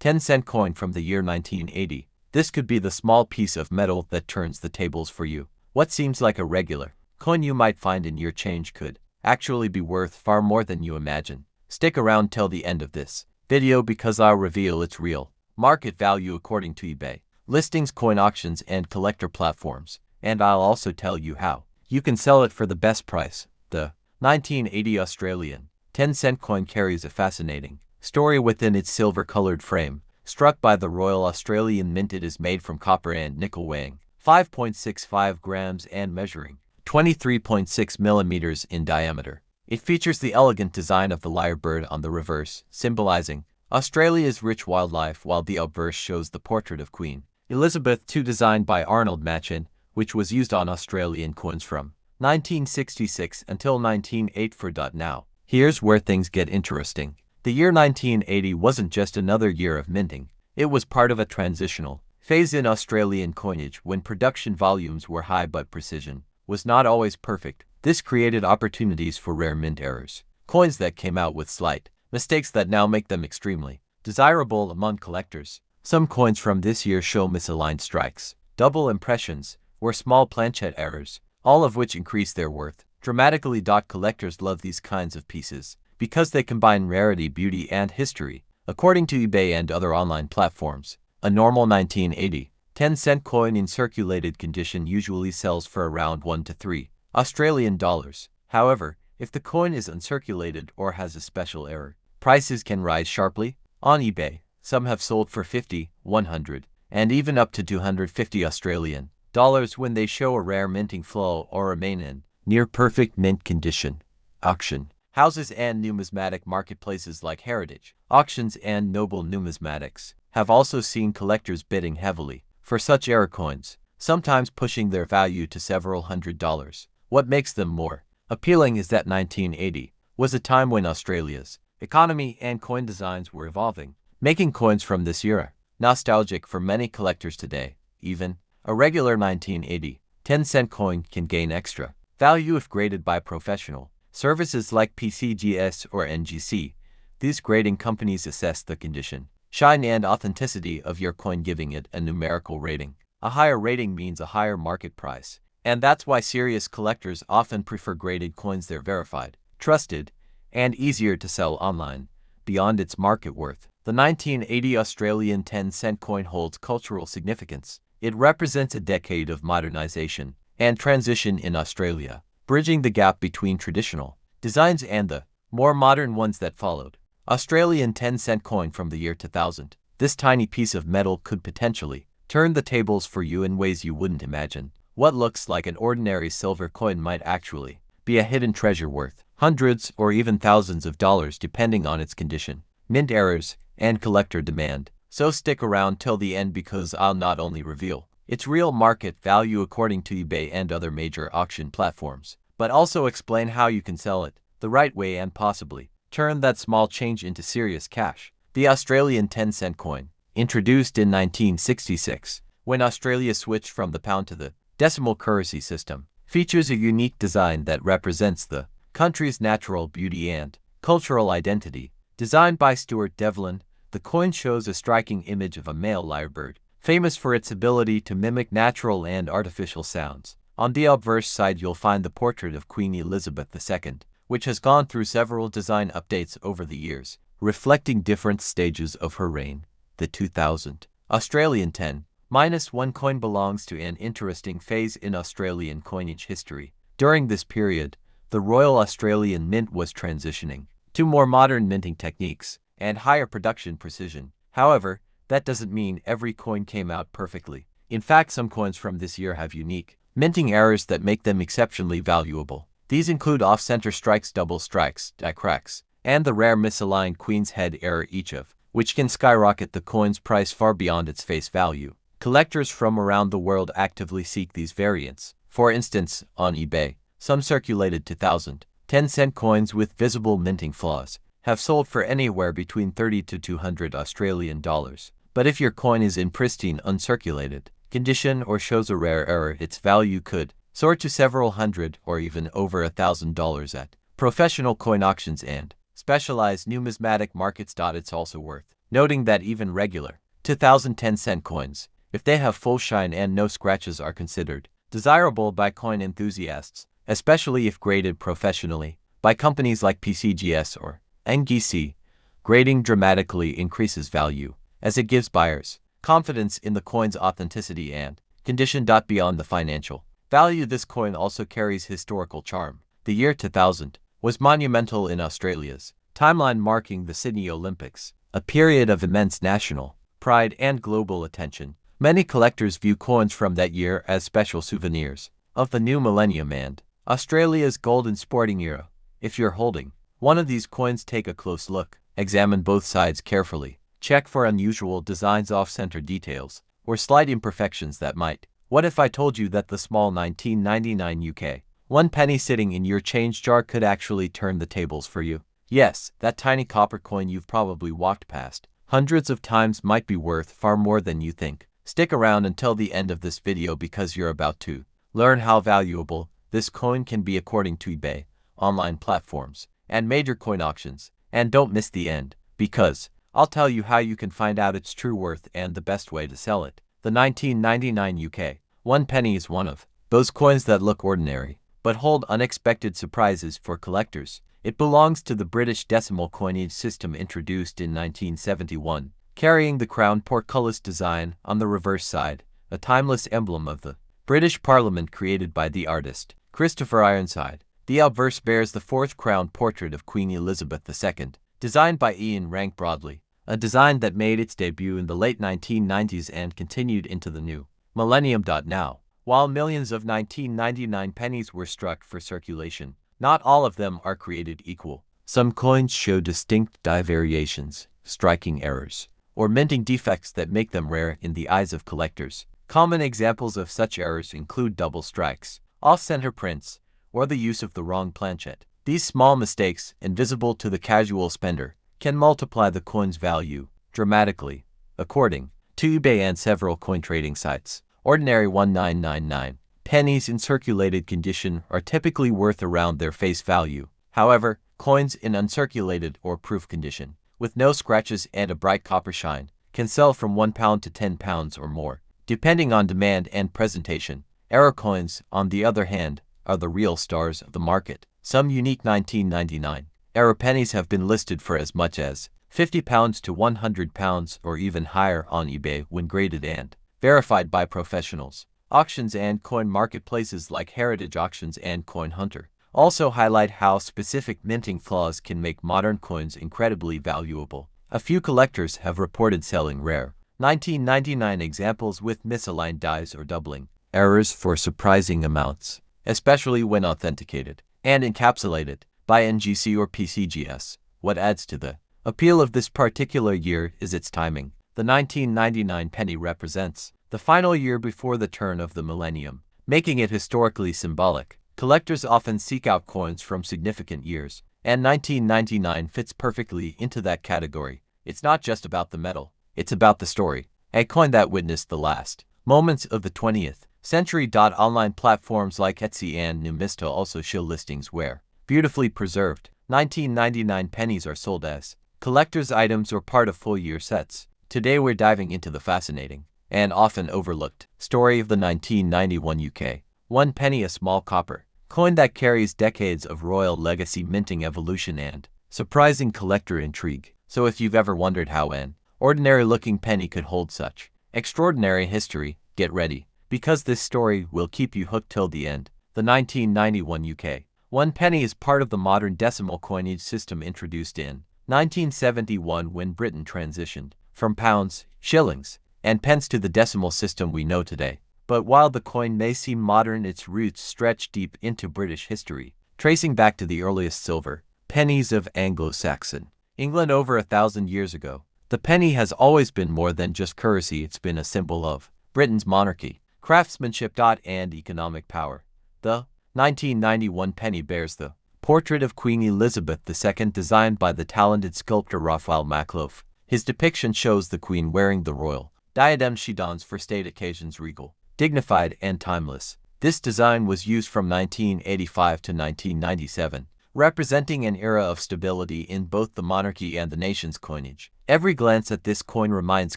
10-cent coin from the year 1980. This could be the small piece of metal that turns the tables for you. What seems like a regular coin you might find in your change could actually be worth far more than you imagine. Stick around till the end of this video because I'll reveal its real market value according to eBay, listings, coin auctions, and collector platforms. And I'll also tell you how you can sell it for the best price. The 1980 Australian 10-cent coin carries a fascinating story within its silver-colored frame. Struck by the Royal Australian Mint, it is made from copper and nickel, weighing 5.65 grams and measuring 23.6 millimeters in diameter. It features the elegant design of the lyrebird on the reverse, symbolizing Australia's rich wildlife, while the obverse shows the portrait of Queen Elizabeth II, designed by Arnold Machin, which was used on Australian coins from 1966 until 1984. Now, here's where things get interesting. The year 1980 wasn't just another year of minting. It was part of a transitional phase in Australian coinage when production volumes were high but precision was not always perfect. This created opportunities for rare mint errors, coins that came out with slight mistakes that now make them extremely desirable among collectors. Some coins from this year show misaligned strikes, double impressions, or small planchette errors, all of which increase their worth dramatically. Collectors love these kinds of pieces because they combine rarity, beauty, and history. According to eBay and other online platforms, a normal 1980 10-cent coin in circulated condition usually sells for around 1 to 3 Australian dollars. However, if the coin is uncirculated or has a special error, prices can rise sharply. On eBay, some have sold for 50, 100, and even up to 250 Australian dollars when they show a rare minting flaw or remain in near perfect mint condition. Auction houses and numismatic marketplaces like Heritage Auctions and Noble Numismatics have also seen collectors bidding heavily for such error coins, sometimes pushing their value to several $100s. What makes them more appealing is that 1980 was a time when Australia's economy and coin designs were evolving, making coins from this era nostalgic for many collectors today. Even a regular 1980 10-cent coin can gain extra value if graded by professional services like PCGS or NGC. These grading companies assess the condition, shine, and authenticity of your coin, giving it a numerical rating. A higher rating means a higher market price, and that's why serious collectors often prefer graded coins. They're verified, trusted, and easier to sell online. Beyond its market worth, the 1980 Australian 10-cent coin holds cultural significance. It represents a decade of modernization and transition in Australia, bridging the gap between traditional designs and the more modern ones that followed. Australian 10-cent coin from the year 2000. This tiny piece of metal could potentially turn the tables for you in ways you wouldn't imagine. What looks like an ordinary silver coin might actually be a hidden treasure worth hundreds or even thousands of dollars depending on its condition, mint errors, and collector demand. So stick around till the end because I'll not only reveal its real market value according to eBay and other major auction platforms, but also explain how you can sell it the right way and possibly turn that small change into serious cash. The Australian 10-cent coin, introduced in 1966, when Australia switched from the pound to the decimal currency system, features a unique design that represents the country's natural beauty and cultural identity. Designed by Stuart Devlin, the coin shows a striking image of a male lyrebird, famous for its ability to mimic natural and artificial sounds. On the obverse side, you'll find the portrait of Queen Elizabeth II, which has gone through several design updates over the years, reflecting different stages of her reign. The 2000 Australian 10-1 coin belongs to an interesting phase in Australian coinage history. During this period, the Royal Australian Mint was transitioning to more modern minting techniques and higher production precision. However, that doesn't mean every coin came out perfectly. In fact, some coins from this year have unique minting errors that make them exceptionally valuable. These include off-center strikes, double strikes, die cracks, and the rare misaligned Queen's head error, each of which can skyrocket the coin's price far beyond its face value. Collectors from around the world actively seek these variants. For instance, on eBay, some circulated 2000 10-cent coins with visible minting flaws have sold for anywhere between 30 to 200 Australian dollars. But if your coin is in pristine, uncirculated condition or shows a rare error, its value could soar to several hundred or even over $1,000 at professional coin auctions and specialized numismatic markets. It's also worth noting that even regular 2010-cent coins, if they have full shine and no scratches, are considered desirable by coin enthusiasts, especially if graded professionally by companies like PCGS or NGC. Grading dramatically increases value, as it gives buyers confidence in the coin's authenticity and condition. Beyond the financial value, this coin also carries historical charm. The year 2000 was monumental in Australia's timeline, marking the Sydney Olympics, a period of immense national pride and global attention. Many collectors view coins from that year as special souvenirs of the new millennium and Australia's golden sporting era. If you're holding one of these coins, take a close look. Examine both sides carefully. Check for unusual designs, off-center details, or slight imperfections that might. What if I told you that the small 1999 UK 1 penny sitting in your change jar could actually turn the tables for you? Yes, that tiny copper coin you've probably walked past hundreds of times might be worth far more than you think. Stick around until the end of this video, because you're about to learn how valuable this coin can be according to eBay, online platforms, and major coin auctions. And don't miss the end, because I'll tell you how you can find out its true worth and the best way to sell it. The 1999 UK 1 penny is one of those coins that look ordinary, but hold unexpected surprises for collectors. It belongs to the British decimal coinage system, introduced in 1971, carrying the crown portcullis design on the reverse side, a timeless emblem of the British Parliament created by the artist Christopher Ironside. The obverse bears the fourth crown portrait of Queen Elizabeth II, designed by Ian Rank Broadley, a design that made its debut in the late 1990s and continued into the new millennium. Now, while millions of 1999 pennies were struck for circulation, not all of them are created equal. Some coins show distinct die variations, striking errors, or minting defects that make them rare in the eyes of collectors. Common examples of such errors include double strikes, off-center prints, or the use of the wrong planchet. These small mistakes, invisible to the casual spender, can multiply the coin's value dramatically. According to eBay and several coin trading sites, ordinary 1999 pennies in circulated condition are typically worth around their face value. However, coins in uncirculated or proof condition, with no scratches and a bright copper shine, can sell from £1 to £10 or more, depending on demand and presentation. Error coins, on the other hand, are the real stars of the market. Some unique 1999 error pennies have been listed for as much as £50 to £100 or even higher on eBay when graded and verified by professionals. Auctions and coin marketplaces like Heritage Auctions and Coin Hunter also highlight how specific minting flaws can make modern coins incredibly valuable. A few collectors have reported selling rare 1999 examples with misaligned dies or doubling errors for surprising amounts, especially when authenticated and encapsulated by NGC or PCGS. What adds to the appeal of this particular year is its timing. The 1999 penny represents the final year before the turn of the millennium, making it historically symbolic. Collectors often seek out coins from significant years, and 1999 fits perfectly into that category. It's not just about the metal, it's about the story. A coin that witnessed the last moments of the 20th century. Online platforms like Etsy and Numista also show listings where beautifully preserved 1999 pennies are sold as collector's items or part of full-year sets. Today we're diving into the fascinating and often overlooked story of the 1991 UK 1 penny, a small copper coin that carries decades of royal legacy, minting evolution, and surprising collector intrigue. So if you've ever wondered how an ordinary-looking penny could hold such extraordinary history, get ready, because this story will keep you hooked till the end. The 1991 UK 1 penny is part of the modern decimal coinage system, introduced in 1971 when Britain transitioned from pounds, shillings, and pence to the decimal system we know today. But while the coin may seem modern, its roots stretch deep into British history, tracing back to the earliest silver pennies of Anglo-Saxon England over 1,000 years ago. The penny has always been more than just currency. It's been a symbol of Britain's monarchy, craftsmanship, and economic power. The 1991 penny bears the portrait of Queen Elizabeth II, designed by the talented sculptor Raphael Makloff. His depiction shows the Queen wearing the royal diadem she dons for state occasions, regal, dignified, and timeless. This design was used from 1985 to 1997, representing an era of stability in both the monarchy and the nation's coinage. Every glance at this coin reminds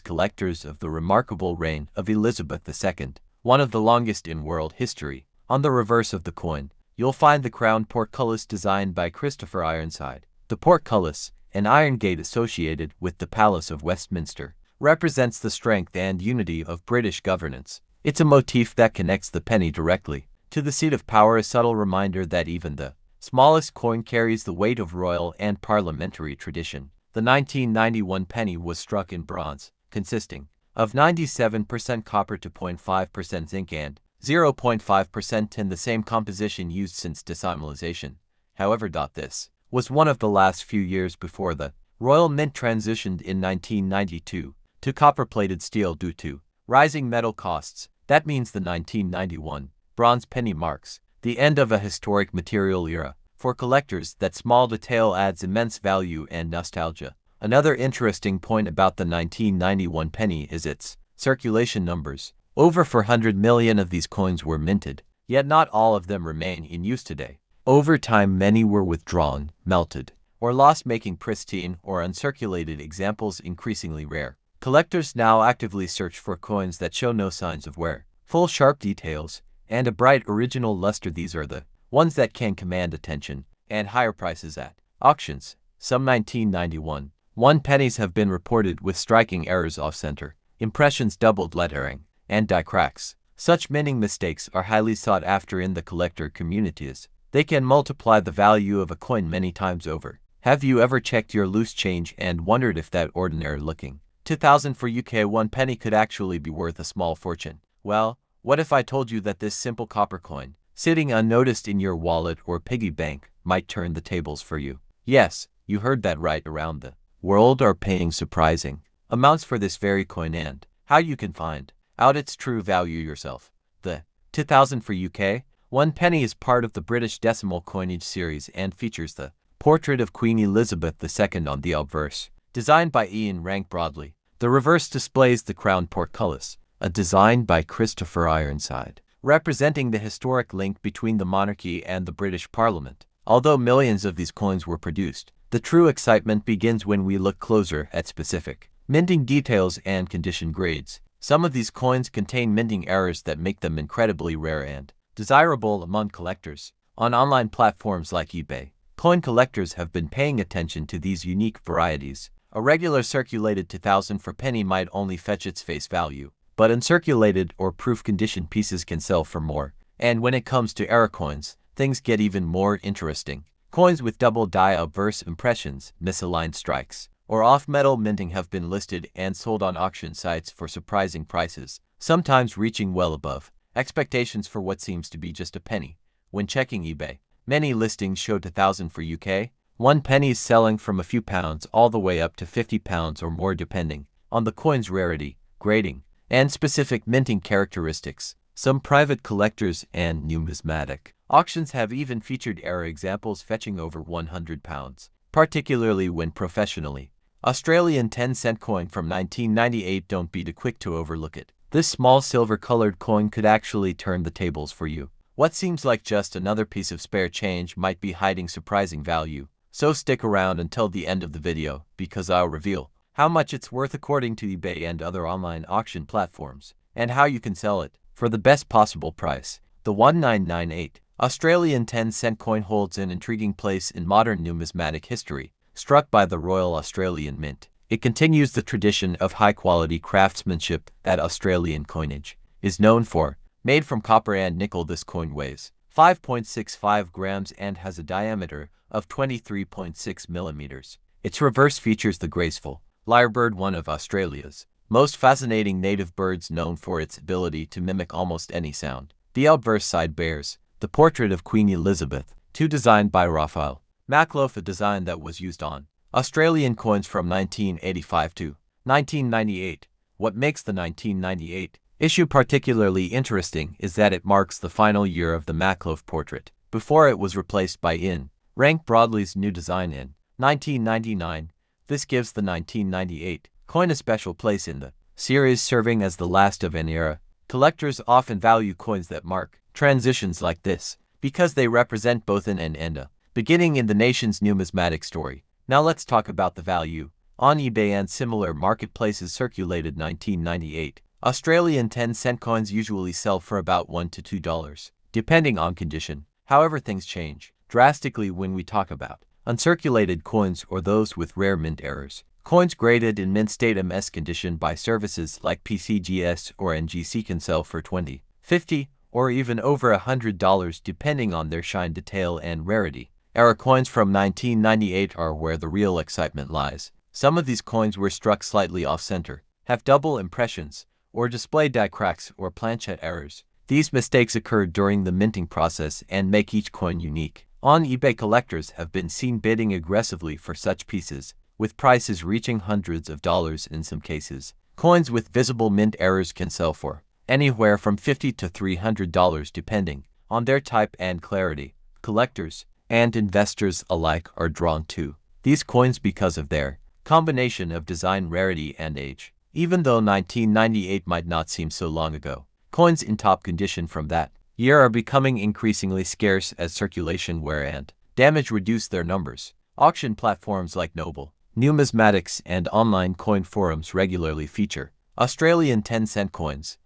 collectors of the remarkable reign of Elizabeth II, one of the longest in world history. On the reverse of the coin, you'll find the crown portcullis designed by Christopher Ironside. The portcullis, an iron gate associated with the Palace of Westminster, represents the strength and unity of British governance. It's a motif that connects the penny directly to the seat of power, a subtle reminder that even the smallest coin carries the weight of royal and parliamentary tradition. The 1991 penny was struck in bronze, consisting of 97% copper to 0.5% zinc and 0.5% tin, the same composition used since decimalization. However, this was one of the last few years before the Royal Mint transitioned in 1992 to copper-plated steel due to rising metal costs. That means the 1991 bronze penny marks the end of a historic material era. For collectors, that small detail adds immense value and nostalgia. Another interesting point about the 1991 penny is its circulation numbers. Over 400 million of these coins were minted, yet not all of them remain in use today. Over time, many were withdrawn, melted, or lost, making pristine or uncirculated examples increasingly rare. Collectors now actively search for coins that show no signs of wear, full sharp details, and a bright original luster. These are the ones that can command attention and higher prices at auctions. Some 1991 pennies have been reported with striking errors off-center, impressions, doubled lettering, and die cracks. Such minting mistakes are highly sought after in the collector communities. They can multiply the value of a coin many times over. Have you ever checked your loose change and wondered if that ordinary-looking 2000 for UK 1 penny could actually be worth a small fortune? Well, what if I told you that this simple copper coin, sitting unnoticed in your wallet or piggy bank, might turn the tables for you? Yes, you heard that right. Around the world are paying surprising amounts for this very coin, and how you can find out its true value yourself. The 2000 for UK 1 penny is part of the British decimal coinage series and features the portrait of Queen Elizabeth II on the obverse, designed by Ian Rank Broadley. The reverse displays the crown portcullis, a design by Christopher Ironside, representing the historic link between the monarchy and the British Parliament. Although millions of these coins were produced, the true excitement begins when we look closer at specific minting details and condition grades. Some of these coins contain minting errors that make them incredibly rare and desirable among collectors. On online platforms like eBay, coin collectors have been paying attention to these unique varieties. A regular circulated 2000 for penny might only fetch its face value, but uncirculated or proof condition pieces can sell for more. And when it comes to error coins, things get even more interesting. Coins with double die obverse impressions, misaligned strikes, or off-metal minting have been listed and sold on auction sites for surprising prices, sometimes reaching well above expectations for what seems to be just a penny. When checking eBay, many listings show 2000 for UK 1 pennies selling from a few pounds all the way up to £50 or more, depending on the coin's rarity, grading, and specific minting characteristics. Some private collectors and numismatic auctions have even featured error examples fetching over £100, particularly when professionally Australian 10-cent coin from 1998. Don't be too quick to overlook it. This small silver-colored coin could actually turn the tables for you. What seems like just another piece of spare change might be hiding surprising value. So stick around until the end of the video, because I'll reveal how much it's worth according to eBay and other online auction platforms, and how you can sell it for the best possible price. The 1998 Australian 10-cent coin holds an intriguing place in modern numismatic history. Struck by the Royal Australian Mint, it continues the tradition of high-quality craftsmanship that Australian coinage is known for. Made from copper and nickel, this coin weighs 5.65 grams and has a diameter of 23.6 millimeters. Its reverse features the graceful lyrebird, one of Australia's most fascinating native birds, known for its ability to mimic almost any sound. The obverse side bears the portrait of Queen Elizabeth II, designed by Raphael Makhlouf, a design that was used on Australian coins from 1985 to 1998. What makes the 1998 issue particularly interesting is that it marks the final year of the Makhlouf portrait, before it was replaced by Ian Rank Broadley's new design in 1999. This gives the 1998 coin a special place in the series, serving as the last of an era. Collectors often value coins that mark transitions like this, because they represent both an end and a beginning in the nation's numismatic story. Now let's talk about the value. On eBay and similar marketplaces circulated 1998. Australian 10-cent coins usually sell for about $1 to $2, depending on condition. However, things change drastically when we talk about uncirculated coins or those with rare mint errors. Coins graded in mint state MS condition by services like PCGS or NGC can sell for $20, $50, or even over $100 depending on their shine detail and rarity. Error coins from 1998 are where the real excitement lies. Some of these coins were struck slightly off-center, have double impressions, or display die cracks or planchette errors. These mistakes occurred during the minting process and make each coin unique. On eBay, collectors have been seen bidding aggressively for such pieces, with prices reaching hundreds of dollars in some cases. Coins with visible mint errors can sell for anywhere from $50 to $300 depending on their type and clarity. Collectors and investors alike are drawn to these coins because of their combination of design, rarity, and age. Even though 1998 might not seem so long ago, coins in top condition from that year are becoming increasingly scarce as circulation wear and damage reduce their numbers. Auction platforms like Noble, Numismatics, and online coin forums regularly feature Australian 10-cent coins,